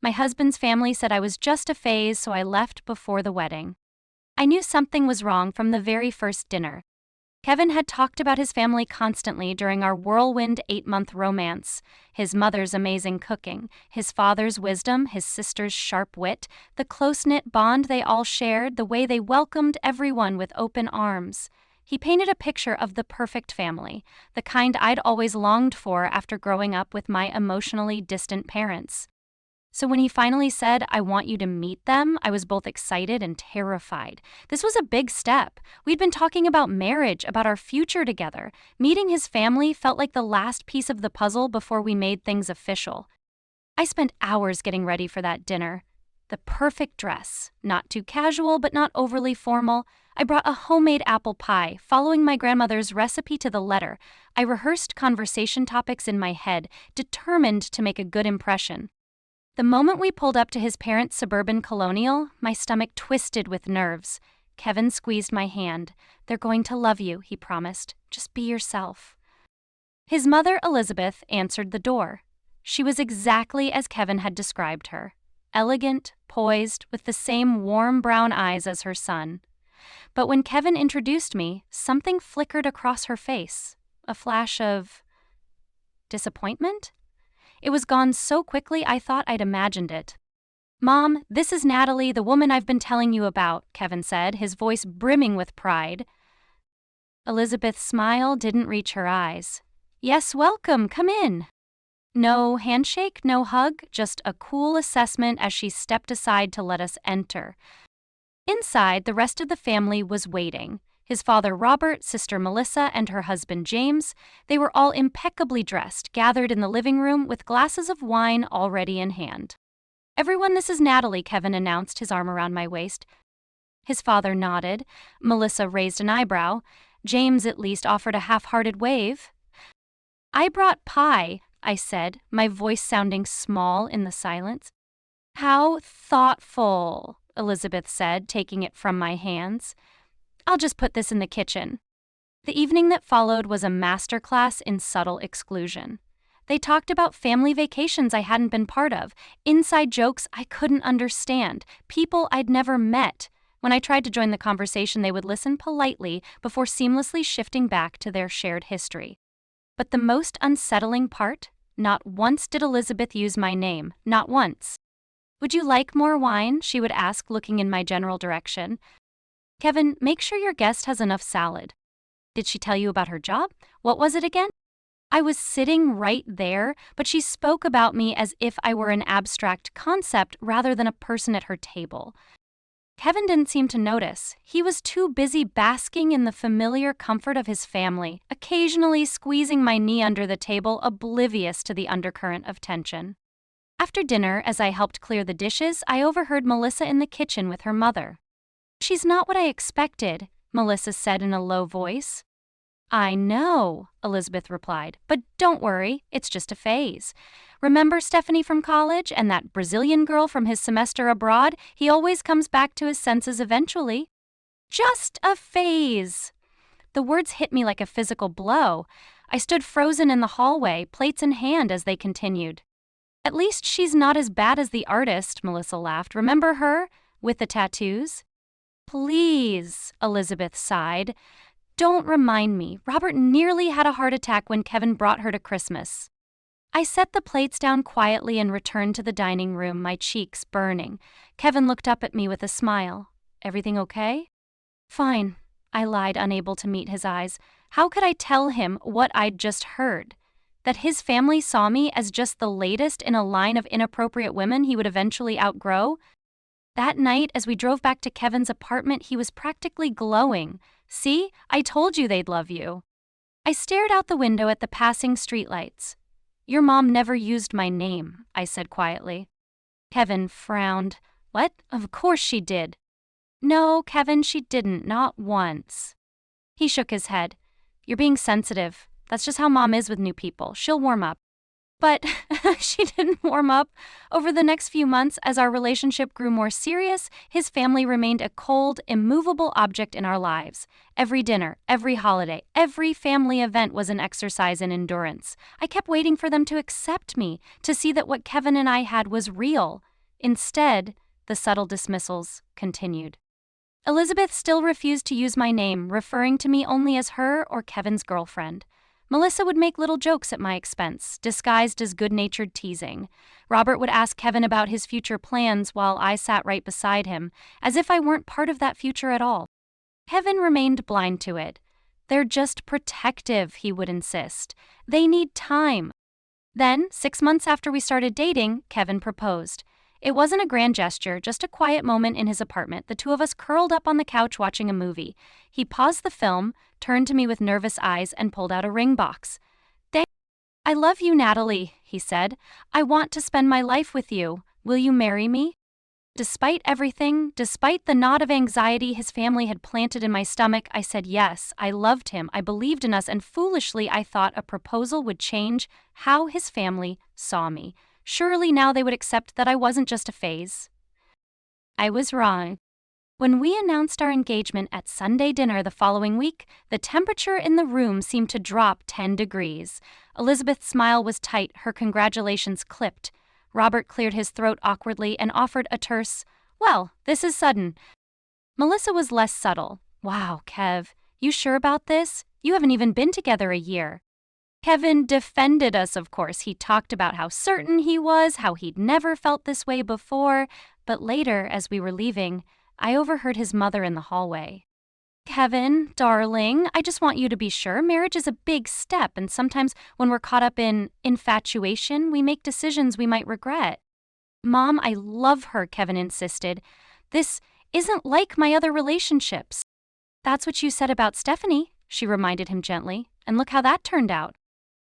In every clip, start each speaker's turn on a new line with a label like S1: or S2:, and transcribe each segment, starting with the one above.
S1: My husband's family said I was just a phase, so I left before the wedding. I knew something was wrong from the very first dinner. Kevin had talked about his family constantly during our whirlwind 8-month romance. His mother's amazing cooking, his father's wisdom, his sister's sharp wit, the close-knit bond they all shared, the way they welcomed everyone with open arms. He painted a picture of the perfect family, the kind I'd always longed for after growing up with my emotionally distant parents. So when he finally said, "I want you to meet them," I was both excited and terrified. This was a big step. We'd been talking about marriage, about our future together. Meeting his family felt like the last piece of the puzzle before we made things official. I spent hours getting ready for that dinner. The perfect dress, not too casual but not overly formal. I brought a homemade apple pie, following my grandmother's recipe to the letter. I rehearsed conversation topics in my head, determined to make a good impression. The moment we pulled up to his parents' suburban colonial, my stomach twisted with nerves. Kevin squeezed my hand. "They're going to love you," he promised. "Just be yourself." His mother, Elizabeth, answered the door. She was exactly as Kevin had described her. Elegant, poised, with the same warm brown eyes as her son. But when Kevin introduced me, something flickered across her face. A flash of disappointment? It was gone so quickly I thought I'd imagined it. "Mom, this is Natalie, the woman I've been telling you about," Kevin said, his voice brimming with pride. Elizabeth's smile didn't reach her eyes. "Yes, welcome, come in." No handshake, no hug, just a cool assessment as she stepped aside to let us enter. Inside, the rest of the family was waiting. His father Robert, sister Melissa, and her husband James. They were all impeccably dressed, gathered in the living room with glasses of wine already in hand. "Everyone, this is Natalie," Kevin announced, his arm around my waist. His father nodded. Melissa raised an eyebrow. James at least offered a half-hearted wave. "I brought pie," I said, my voice sounding small in the silence. "How thoughtful," Elizabeth said, taking it from my hands. "I'll just put this in the kitchen." The evening that followed was a masterclass in subtle exclusion. They talked about family vacations I hadn't been part of, inside jokes I couldn't understand, people I'd never met. When I tried to join the conversation, they would listen politely before seamlessly shifting back to their shared history. But the most unsettling part? Not once did Elizabeth use my name, not once. "Would you like more wine?" she would ask, looking in my general direction. "Kevin, make sure your guest has enough salad." "Did she tell you about her job? What was it again?" I was sitting right there, but she spoke about me as if I were an abstract concept rather than a person at her table. Kevin didn't seem to notice. He was too busy basking in the familiar comfort of his family, occasionally squeezing my knee under the table, oblivious to the undercurrent of tension. After dinner, as I helped clear the dishes, I overheard Melissa in the kitchen with her mother. "She's not what I expected," Melissa said in a low voice. "I know," Elizabeth replied, "but don't worry, it's just a phase. Remember Stephanie from college and that Brazilian girl from his semester abroad? He always comes back to his senses eventually." Just a phase. The words hit me like a physical blow. I stood frozen in the hallway, plates in hand, as they continued. "At least she's not as bad as the artist," Melissa laughed. "Remember her? With the tattoos?" "Please," Elizabeth sighed. "Don't remind me. Robert nearly had a heart attack when Kevin brought her to Christmas." I set the plates down quietly and returned to the dining room, my cheeks burning. Kevin looked up at me with a smile. "Everything okay?" "Fine," I lied, unable to meet his eyes. How could I tell him what I'd just heard? That his family saw me as just the latest in a line of inappropriate women he would eventually outgrow? That night, as we drove back to Kevin's apartment, he was practically glowing. "See, I told you they'd love you." I stared out the window at the passing streetlights. "Your mom never used my name," I said quietly. Kevin frowned. "What? Of course she did." "No, Kevin, she didn't, not once." He shook his head. "You're being sensitive. That's just how Mom is with new people. She'll warm up." But she didn't warm up. Over the next few months, as our relationship grew more serious, his family remained a cold, immovable object in our lives. Every dinner, every holiday, every family event was an exercise in endurance. I kept waiting for them to accept me, to see that what Kevin and I had was real. Instead, the subtle dismissals continued. Elizabeth still refused to use my name, referring to me only as her or Kevin's girlfriend. Melissa would make little jokes at my expense, disguised as good-natured teasing. Robert would ask Kevin about his future plans while I sat right beside him, as if I weren't part of that future at all. Kevin remained blind to it. They're just protective, he would insist. They need time. Then, 6 months after we started dating, Kevin proposed. It wasn't a grand gesture, just a quiet moment in his apartment, the two of us curled up on the couch watching a movie. He paused the film, turned to me with nervous eyes, and pulled out a ring box. I love you, Natalie, he said. I want to spend my life with you. Will you marry me? Despite everything, despite the knot of anxiety his family had planted in my stomach, I said yes. I loved him, I believed in us, and foolishly I thought a proposal would change how his family saw me. Surely now they would accept that I wasn't just a phase. I was wrong. When we announced our engagement at Sunday dinner the following week, the temperature in the room seemed to drop 10 degrees. Elizabeth's smile was tight, her congratulations clipped. Robert cleared his throat awkwardly and offered a terse, "Well, this is sudden." Melissa was less subtle. "Wow, Kev, you sure about this? You haven't even been together a year." Kevin defended us, of course. He talked about how certain he was, how he'd never felt this way before. But later, as we were leaving, I overheard his mother in the hallway. "Kevin, darling, I just want you to be sure. Marriage is a big step, and sometimes when we're caught up in infatuation, we make decisions we might regret." "Mom, I love her," Kevin insisted. "This isn't like my other relationships." "That's what you said about Stephanie," she reminded him gently, "and look how that turned out."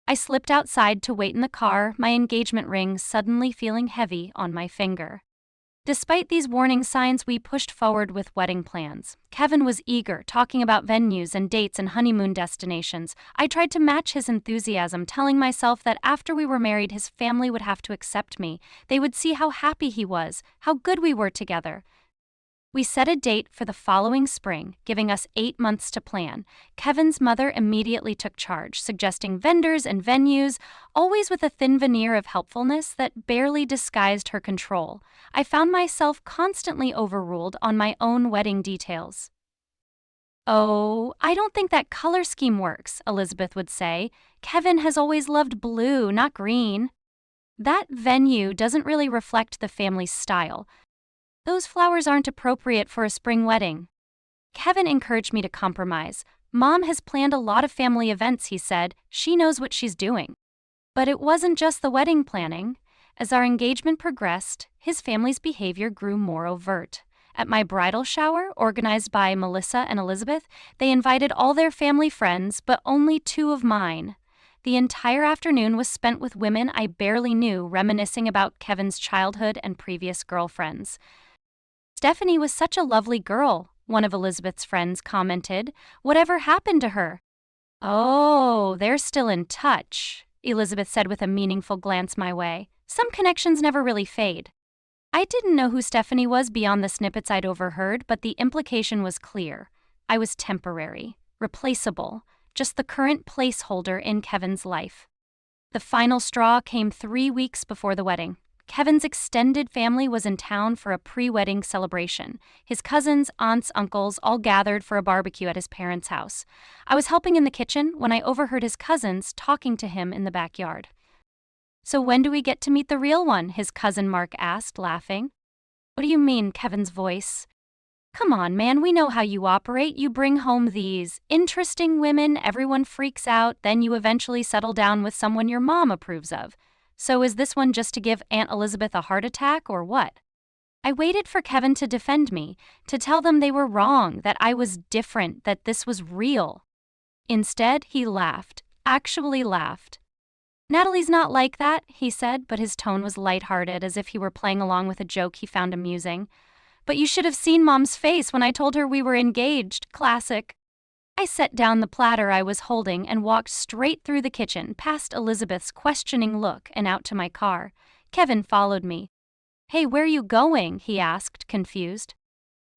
S1: I slipped outside to wait in the car, my engagement ring suddenly feeling heavy on my finger. Despite these warning signs, we pushed forward with wedding plans. Kevin was eager, talking about venues and dates and honeymoon destinations. I tried to match his enthusiasm, telling myself that after we were married, his family would have to accept me. They would see how happy he was, how good we were together. We set a date for the following spring, giving us 8 months to plan. Kevin's mother immediately took charge, suggesting vendors and venues, always with a thin veneer of helpfulness that barely disguised her control. I found myself constantly overruled on my own wedding details. "Oh, I don't think that color scheme works," Elizabeth would say. "Kevin has always loved blue, not green." "That venue doesn't really reflect the family's style. Those flowers aren't appropriate for a spring wedding." Kevin encouraged me to compromise. "Mom has planned a lot of family events," he said. "She knows what she's doing." But it wasn't just the wedding planning. As our engagement progressed, his family's behavior grew more overt. At my bridal shower, organized by Melissa and Elizabeth, they invited all their family friends, but only 2 of mine. The entire afternoon was spent with women I barely knew, reminiscing about Kevin's childhood and previous girlfriends. "Stephanie was such a lovely girl," one of Elizabeth's friends commented. "Whatever happened to her?" "Oh, they're still in touch," Elizabeth said with a meaningful glance my way. "Some connections never really fade." I didn't know who Stephanie was beyond the snippets I'd overheard, but the implication was clear. I was temporary, replaceable, just the current placeholder in Kevin's life. The final straw came 3 weeks before the wedding. Kevin's extended family was in town for a pre-wedding celebration. His cousins, aunts, uncles all gathered for a barbecue at his parents' house. I was helping in the kitchen when I overheard his cousins talking to him in the backyard. "So when do we get to meet the real one?" his cousin Mark asked, laughing. "What do you mean?" Kevin's voice. "Come on, man, we know how you operate. You bring home these interesting women, everyone freaks out, then you eventually settle down with someone your mom approves of. So is this one just to give Aunt Elizabeth a heart attack, or what?" I waited for Kevin to defend me, to tell them they were wrong, that I was different, that this was real. Instead, he laughed, actually laughed. "Natalie's not like that," he said, but his tone was lighthearted, as if he were playing along with a joke he found amusing. "But you should have seen Mom's face when I told her we were engaged. Classic." I set down the platter I was holding and walked straight through the kitchen, past Elizabeth's questioning look and out to my car. Kevin followed me. "Hey, where are you going?" he asked, confused.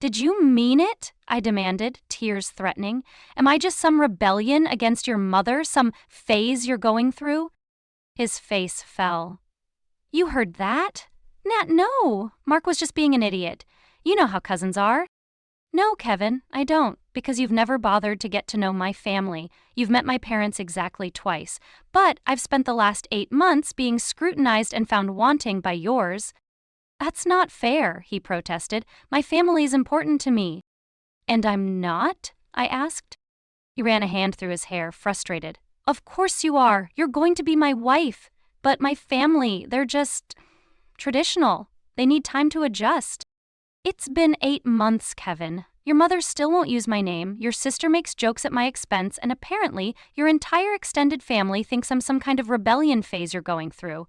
S1: "Did you mean it?" I demanded, tears threatening. "Am I just some rebellion against your mother, some phase you're going through?" His face fell. "You heard that?" Nat, no. Mark was just being an idiot. You know how cousins are. No, Kevin, I don't, because you've never bothered to get to know my family. You've met my parents exactly twice. But I've spent the last 8 months being scrutinized and found wanting by yours. That's not fair, he protested. My family's important to me. And I'm not? I asked. He ran a hand through his hair, frustrated. Of course you are. You're going to be my wife. But my family, they're just traditional. They need time to adjust. It's been 8 months, Kevin. Your mother still won't use my name, your sister makes jokes at my expense, and apparently your entire extended family thinks I'm some kind of rebellion phase you're going through.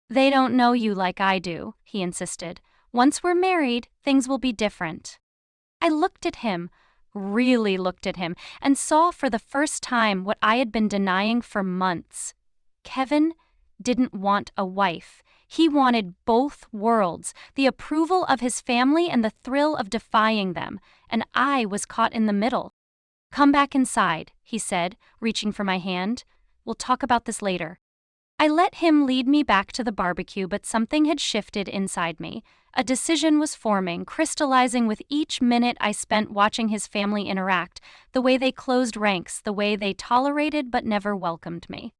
S1: They don't know you like I do, he insisted. Once we're married, things will be different. I looked at him, really looked at him, and saw for the first time what I had been denying for months. Kevin didn't want a wife. He wanted both worlds, the approval of his family and the thrill of defying them, and I was caught in the middle. Come back inside, he said, reaching for my hand. We'll talk about this later. I let him lead me back to the barbecue, but something had shifted inside me. A decision was forming, crystallizing with each minute I spent watching his family interact, the way they closed ranks, the way they tolerated but never welcomed me.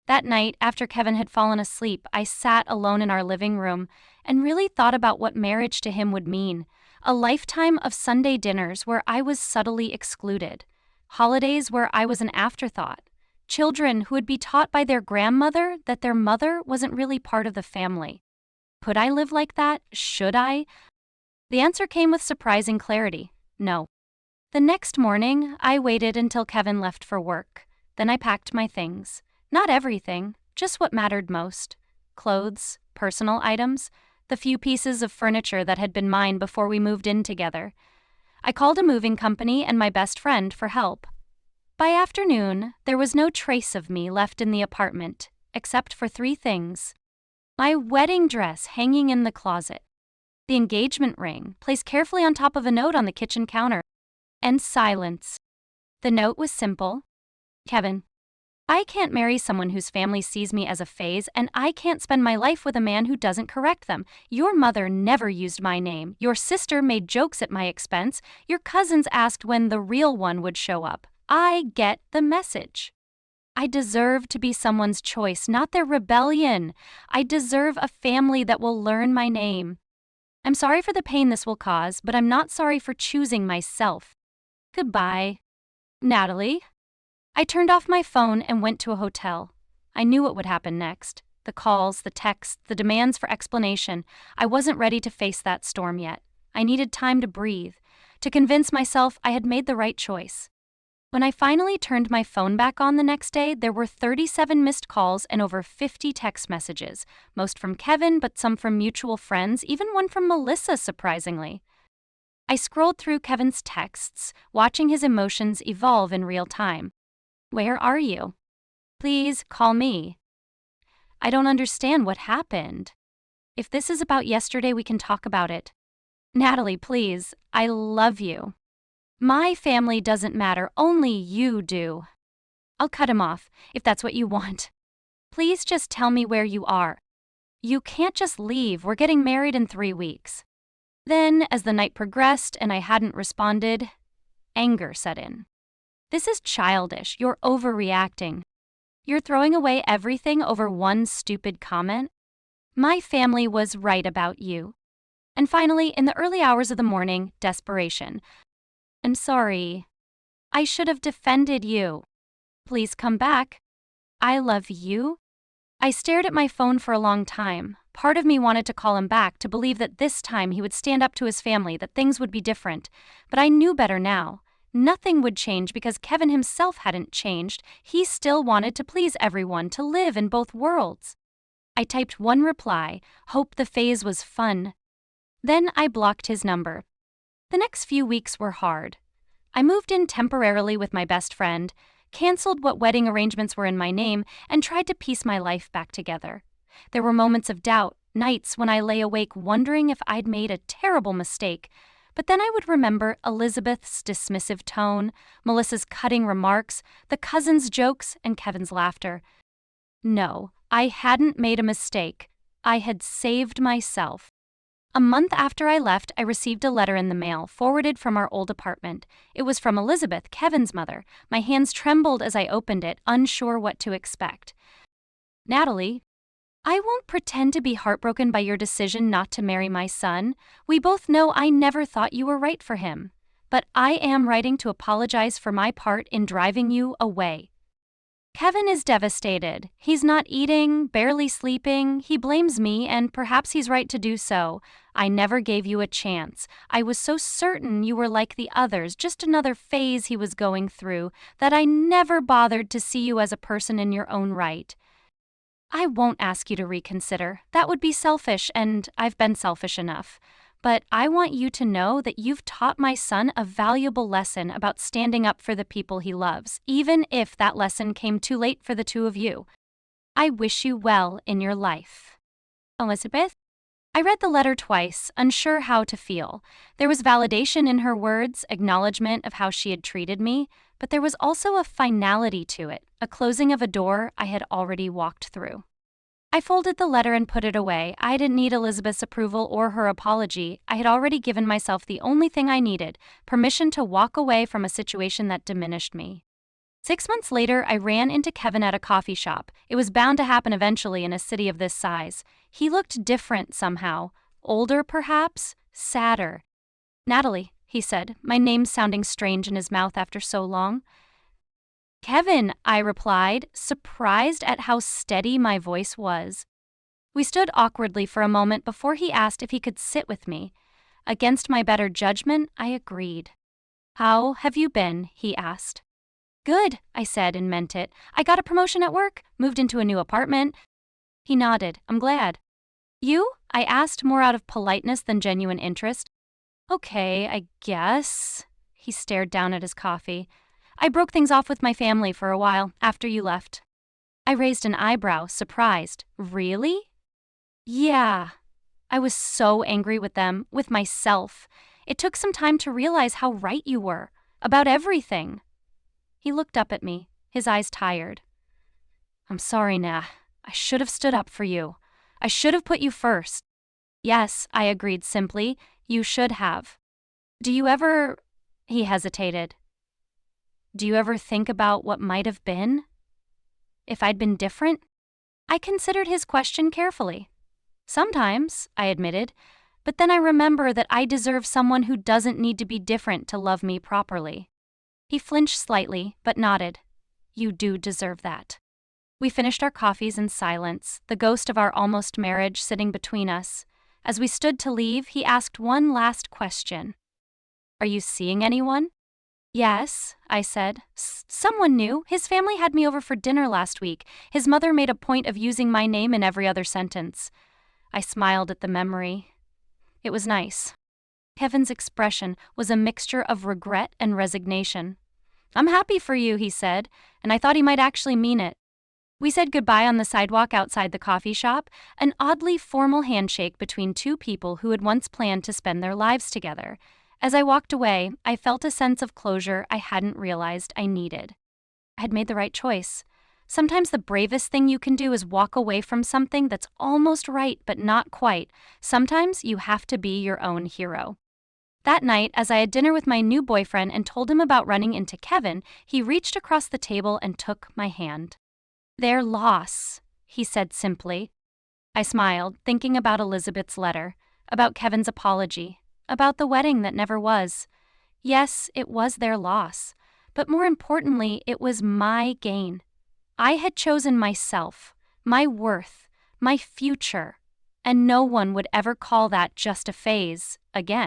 S1: That night, after Kevin had fallen asleep, I sat alone in our living room and really thought about what marriage to him would mean. A lifetime of Sunday dinners where I was subtly excluded. Holidays where I was an afterthought. Children who would be taught by their grandmother that their mother wasn't really part of the family. Could I live like that? Should I? The answer came with surprising clarity. No. The next morning, I waited until Kevin left for work. Then I packed my things. Not everything, just what mattered most. Clothes, personal items, the few pieces of furniture that had been mine before we moved in together. I called a moving company and my best friend for help. By afternoon, there was no trace of me left in the apartment, except for 3 things. My wedding dress hanging in the closet, the engagement ring placed carefully on top of a note on the kitchen counter, and silence. The note was simple. Kevin, I can't marry someone whose family sees me as a phase, and I can't spend my life with a man who doesn't correct them. Your mother never used my name. Your sister made jokes at my expense. Your cousins asked when the real one would show up. I get the message. I deserve to be someone's choice, not their rebellion. I deserve a family that will learn my name. I'm sorry for the pain this will cause, but I'm not sorry for choosing myself. Goodbye. Natalie. I turned off my phone and went to a hotel. I knew what would happen next. The calls, the texts, the demands for explanation. I wasn't ready to face that storm yet. I needed time to breathe, to convince myself I had made the right choice. When I finally turned my phone back on the next day, there were 37 missed calls and over 50 text messages, most from Kevin, but some from mutual friends, even one from Melissa, surprisingly. I scrolled through Kevin's texts, watching his emotions evolve in real time. Where are you? Please call me. I don't understand what happened. If this is about yesterday, we can talk about it. Natalie, please, I love you. My family doesn't matter, only you do. I'll cut him off, if that's what you want. Please just tell me where you are. You can't just leave, we're getting married in 3 weeks. Then, as the night progressed and I hadn't responded, anger set in. This is childish, you're overreacting. You're throwing away everything over one stupid comment? My family was right about you. And finally, in the early hours of the morning, desperation. I'm sorry. I should have defended you. Please come back. I love you. I stared at my phone for a long time. Part of me wanted to call him back, to believe that this time he would stand up to his family, that things would be different. But I knew better now. Nothing would change because Kevin himself hadn't changed. He still wanted to please everyone, to live in both worlds. I typed one reply, hope the phase was fun. Then I blocked his number. The next few weeks were hard. I moved in temporarily with my best friend, canceled what wedding arrangements were in my name, and tried to piece my life back together. There were moments of doubt, nights when I lay awake wondering if I'd made a terrible mistake. But then I would remember Elizabeth's dismissive tone, Melissa's cutting remarks, the cousins' jokes, and Kevin's laughter. No, I hadn't made a mistake. I had saved myself. A month after I left, I received a letter in the mail, forwarded from our old apartment. It was from Elizabeth, Kevin's mother. My hands trembled as I opened it, unsure what to expect. Natalie, I won't pretend to be heartbroken by your decision not to marry my son. We both know I never thought you were right for him. But I am writing to apologize for my part in driving you away. Kevin is devastated. He's not eating, barely sleeping. He blames me, and perhaps he's right to do so. I never gave you a chance. I was so certain you were like the others, just another phase he was going through, that I never bothered to see you as a person in your own right. I won't ask you to reconsider. That would be selfish, and I've been selfish enough. But I want you to know that you've taught my son a valuable lesson about standing up for the people he loves, even if that lesson came too late for the two of you. I wish you well in your life. Elizabeth? I read the letter twice, unsure how to feel. There was validation in her words, acknowledgement of how she had treated me, but there was also a finality to it, a closing of a door I had already walked through. I folded the letter and put it away. I didn't need Elizabeth's approval or her apology. I had already given myself the only thing I needed, permission to walk away from a situation that diminished me. 6 months later, I ran into Kevin at a coffee shop. It was bound to happen eventually in a city of this size. He looked different somehow. Older, perhaps? Sadder. Natalie, he said, my name sounding strange in his mouth after so long. Kevin, I replied, surprised at how steady my voice was. We stood awkwardly for a moment before he asked if he could sit with me. Against my better judgment, I agreed. How have you been? He asked. Good, I said and meant it. I got a promotion at work, moved into a new apartment. He nodded. I'm glad. You? I asked, more out of politeness than genuine interest. Okay, I guess. He stared down at his coffee. I broke things off with my family for a while, after you left. I raised an eyebrow, surprised. Really? Yeah. I was so angry with them, with myself. It took some time to realize how right you were, about everything. He looked up at me, his eyes tired. I'm sorry, Nah. I should have stood up for you. I should have put you first. Yes, I agreed simply. You should have. Do you ever... He hesitated. Do you ever think about what might have been? If I'd been different? I considered his question carefully. Sometimes, I admitted, but then I remember that I deserve someone who doesn't need to be different to love me properly. He flinched slightly, but nodded. You do deserve that. We finished our coffees in silence, the ghost of our almost marriage sitting between us. As we stood to leave, he asked one last question. Are you seeing anyone? Yes, I said. Someone new. His family had me over for dinner last week. His mother made a point of using my name in every other sentence. I smiled at the memory. It was nice. Kevin's expression was a mixture of regret and resignation. I'm happy for you, he said, and I thought he might actually mean it. We said goodbye on the sidewalk outside the coffee shop, an oddly formal handshake between two people who had once planned to spend their lives together. As I walked away, I felt a sense of closure I hadn't realized I needed. I had made the right choice. Sometimes the bravest thing you can do is walk away from something that's almost right but not quite. Sometimes you have to be your own hero. That night, as I had dinner with my new boyfriend and told him about running into Kevin, he reached across the table and took my hand. Their loss, he said simply. I smiled, thinking about Elizabeth's letter, about Kevin's apology, about the wedding that never was. Yes, it was their loss, but more importantly, it was my gain. I had chosen myself, my worth, my future, and no one would ever call that just a phase again.